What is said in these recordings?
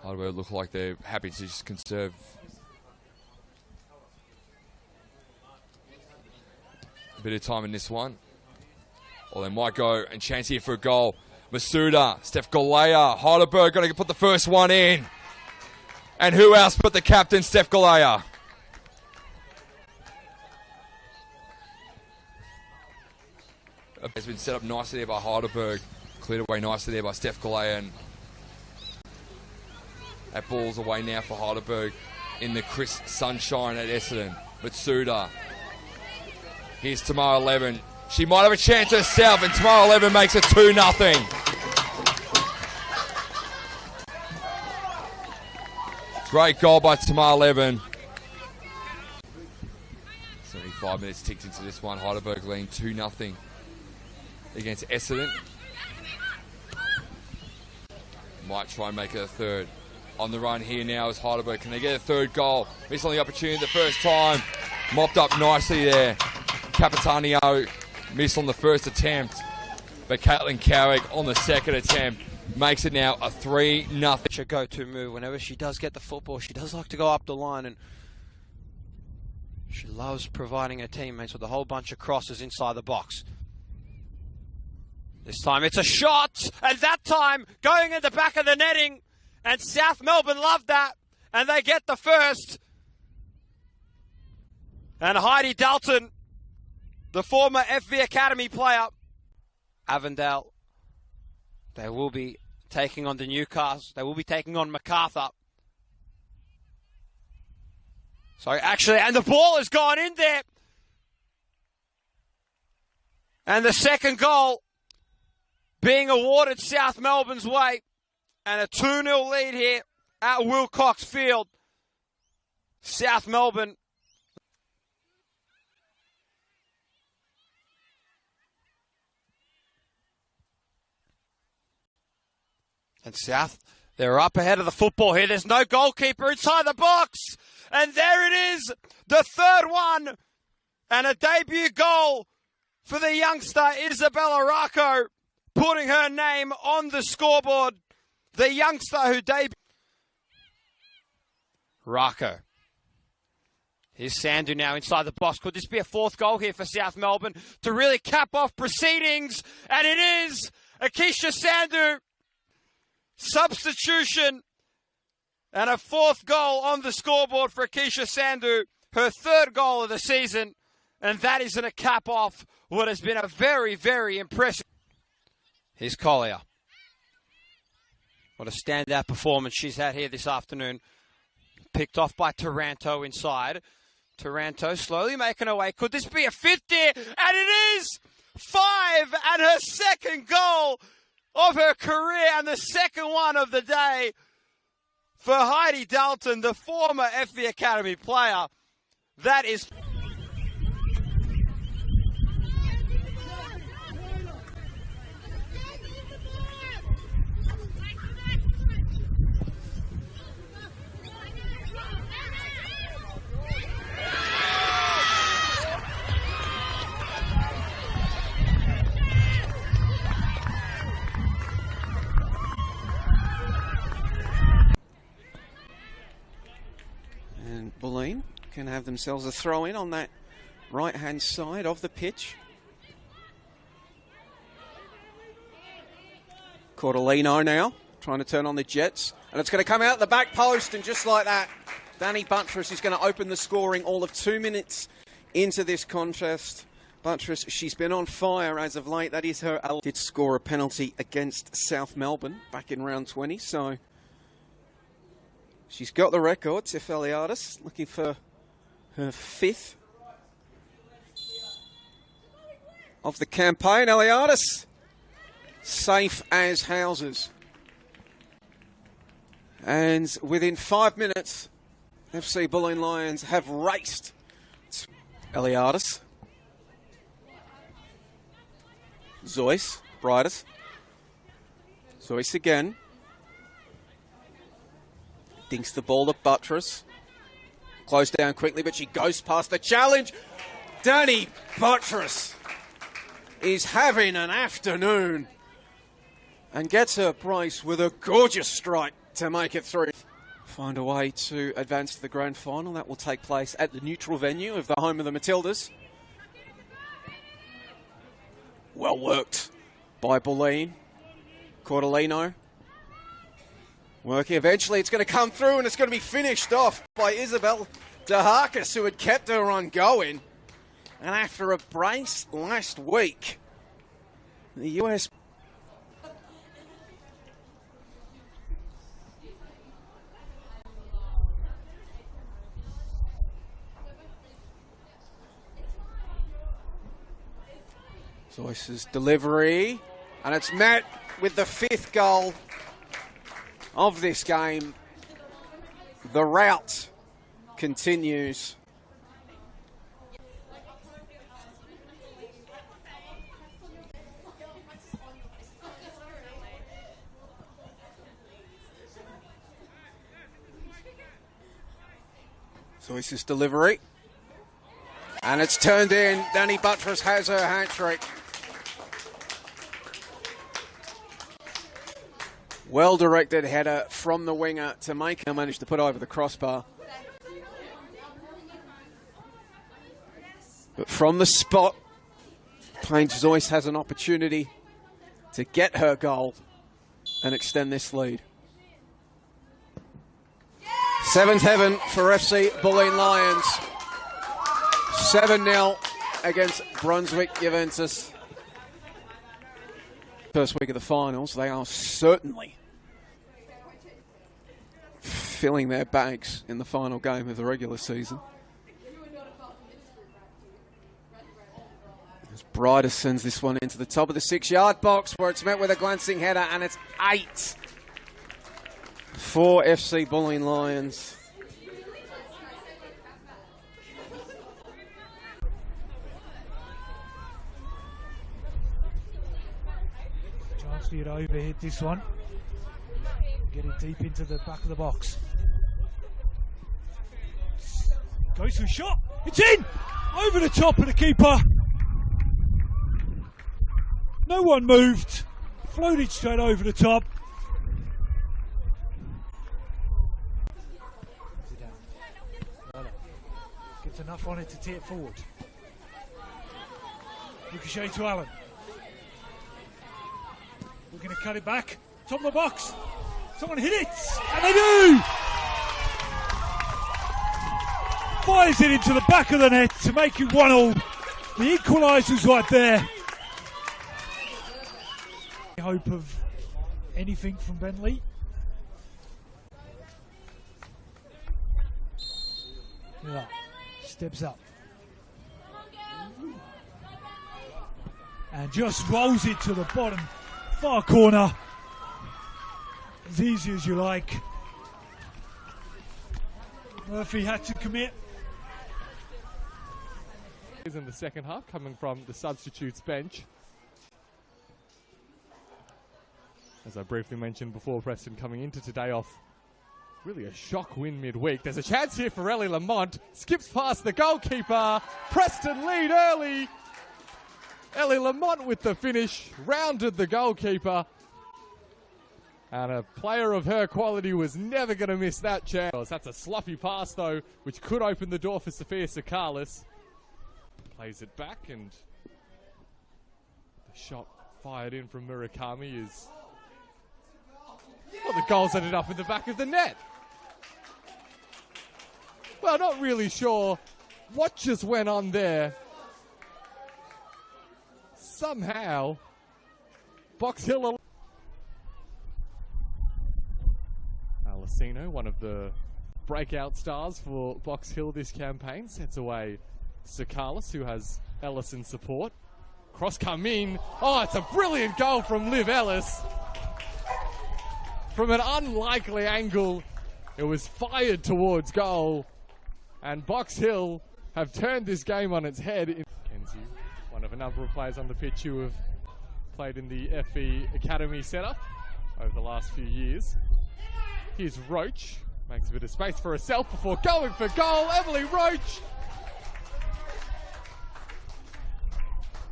Heidelberg look like they're happy to just conserve. A bit of time in this one. Or they might go and chance here for a goal. Masuda, Steph Galea, Heidelberg going to put the first one in. And who else but the captain, Steph Galea? It's been set up nicely there by Heidelberg. Cleared away nicely there by Steph Galea. And that ball's away now for Heidelberg in the crisp sunshine at Essendon. Masuda. Here's Tamara 11. She might have a chance herself, and Tamara 11 makes it 2-0. Great goal by Tamara 11. 75 minutes ticked into this one. Heidelberg leading 2-0 against Essendon. Might try and make it a third. On the run here now is Heidelberg. Can they get a third goal? Missed on the opportunity the first time. Mopped up nicely there. Capitanio missed on the first attempt. But Caitlin Carrick on the second attempt makes it now a 3-0. It's her go-to move. Whenever she does get the football, she does like to go up the line, and she loves providing her teammates with a whole bunch of crosses inside the box. This time it's a shot, and that time going in the back of the netting, and South Melbourne loved that, and they get the first. And Heidi Dalton, the former FV Academy player, Avondale, they will be taking on the Newcastle. They will be taking on MacArthur. Sorry, actually, and the ball has gone in there. And the second goal being awarded South Melbourne's way. And a 2-0 lead here at Wilcox Field. South Melbourne. And South, they're up ahead of the football here. There's no goalkeeper inside the box. And there it is, the third one. And a debut goal for the youngster Isabella Racco, putting her name on the scoreboard. The youngster who debuted. Racco. Here's Sandu now inside the box. Could this be a fourth goal here for South Melbourne to really cap off proceedings? And it is Akisha Sandu. Substitution. And a fourth goal on the scoreboard for Akisha Sandu. Her third goal of the season. And that is going to cap off what has been a very, very impressive. Here's Collier. What a standout performance she's had here this afternoon. Picked off by Taranto inside. Taranto slowly making her way. Could this be a fifth here? And it is 5, and her second goal of her career and the second one of the day for Heidi Dalton, the former FV Academy player. That is... Bulleen can have themselves a throw-in on that right-hand side of the pitch. Cordolino now trying to turn on the Jets, and it's going to come out the back post, and just like that, Danny Buttress is going to open the scoring all of 2 minutes into this contest. Buttress, she's been on fire as of late. That is her. Did score a penalty against South Melbourne back in round 20, so she's got the record. Tiff Eliadis looking for her 5th of the campaign. Eliadis, safe as houses. And within 5 minutes, FC Bulleen Lions have raced. Eliadis. Zoyce, Bridus. Zoyce again. Dinks the ball to Buttress. Closed down quickly, but she goes past the challenge. Danny Buttress is having an afternoon and gets her brace with a gorgeous strike to make it through. Find a way to advance to the grand final. That will take place at the neutral venue of the home of the Matildas. Well worked by Boleen. Cordolino working. Eventually it's going to come through and it's going to be finished off by Isabel DeHarkis, who had kept her on going. And after a brace last week, the US... Zoyce's delivery, and it's met with the 5th goal of this game. The rout continues. Zoyce's delivery, and it's turned in. Danny Buttress has her hat-trick. Well-directed header from the winger to make her manage to put over the crossbar. But from the spot, Paige Zoyce has an opportunity to get her goal and extend this lead. 7th heaven for FC Bulleen Lions. 7-0 against Brunswick Juventus. First week of the finals, they are certainly filling their bags in the final game of the regular season. As Bryder sends this one into the top of the 6-yard box, where it's met with a glancing header, and it's 8 for FC Bulleen Lions. Chance for you to overhit this one. Get it deep into the back of the box. Goes for a shot. It's in! Over the top of the keeper. No one moved. Floated straight over the top. Gets enough on it to tee it forward. Ricochet to Allen. We're going to cut it back. Top of the box. Someone hit it, and they do! Fires it into the back of the net to make it 1-1. The equaliser's right there. Hope of anything from Bentley. Yeah, steps up. And just rolls it to the bottom far corner. As easy as you like. Murphy had to commit. In the second half, coming from the substitutes bench. As I briefly mentioned before, Preston coming into today off really a shock win midweek. There's a chance here for Ellie Lamont. Skips past the goalkeeper. Preston lead early. Ellie Lamont with the finish. Rounded the goalkeeper. And a player of her quality was never going to miss that chance. That's a sloppy pass, though, which could open the door for Sophia Sakalis. Plays it back, and the shot fired in from Murakami is... Well, the goal's ended up in the back of the net. Well, not really sure what just went on there. Somehow, Box Hill... Alessino, one of the breakout stars for Box Hill this campaign, sets away Sakalis, who has Ellis in support. Cross come in. Oh, it's a brilliant goal from Liv Ellis. From an unlikely angle, it was fired towards goal. And Box Hill have turned this game on its head. Kenzie, one of a number of players on the pitch who have played in the FE Academy setup over the last few years. Here's Roach, makes a bit of space for herself before going for goal. Emily Roach.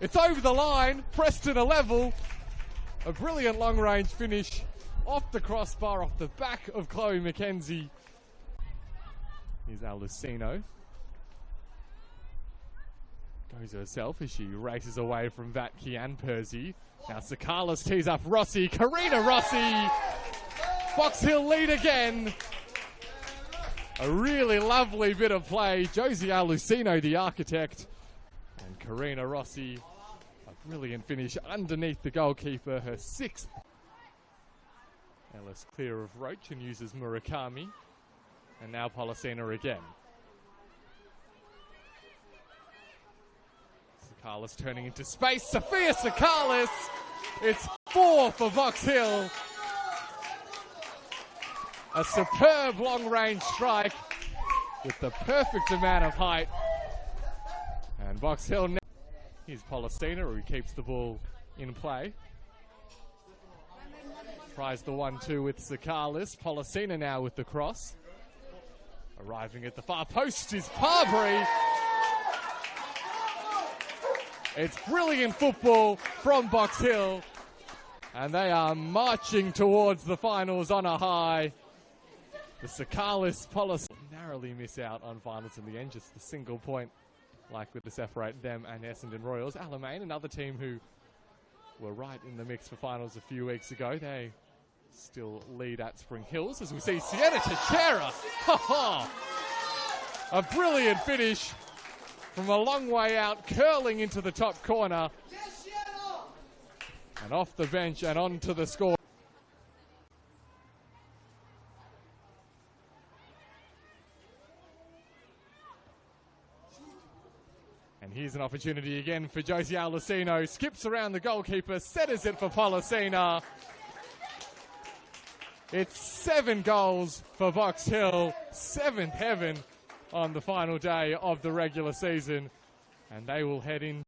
It's over the line. Preston a level. A brilliant long-range finish off the crossbar, off the back of Chloe McKenzie. Here's Alucino. Goes herself as she races away from that Kian Percy. Now Sakalis tees up Rossi. Karina Rossi! Box Hill lead again. A really lovely bit of play. Josie Alucino, the architect. And Karina Rossi, a brilliant finish underneath the goalkeeper, her 6th. Ellis clear of Roach and uses Murakami. And now Policena again. Sakalis turning into space. Sophia Sakalis! It's 4 for Box Hill. A superb long-range strike with the perfect amount of height. And Box Hill now. Here's Policena, who keeps the ball in play. Tries the 1-2 with Sakalis. Policena now with the cross. Arriving at the far post is Parbury. It's brilliant football from Box Hill. And they are marching towards the finals on a high. The Sakalis Policena narrowly miss out on finals in the end. Just the single point likely to separate them and Essendon Royals. Alamein, another team who were right in the mix for finals a few weeks ago. They still lead at Spring Hills as we see Sienna Teixeira. A brilliant finish from a long way out, curling into the top corner. And off the bench and onto the score. And here's an opportunity again for Josie Alucino. Skips around the goalkeeper, setters it for Policena. It's 7 goals for Box Hill, 7th heaven on the final day of the regular season. And they will head in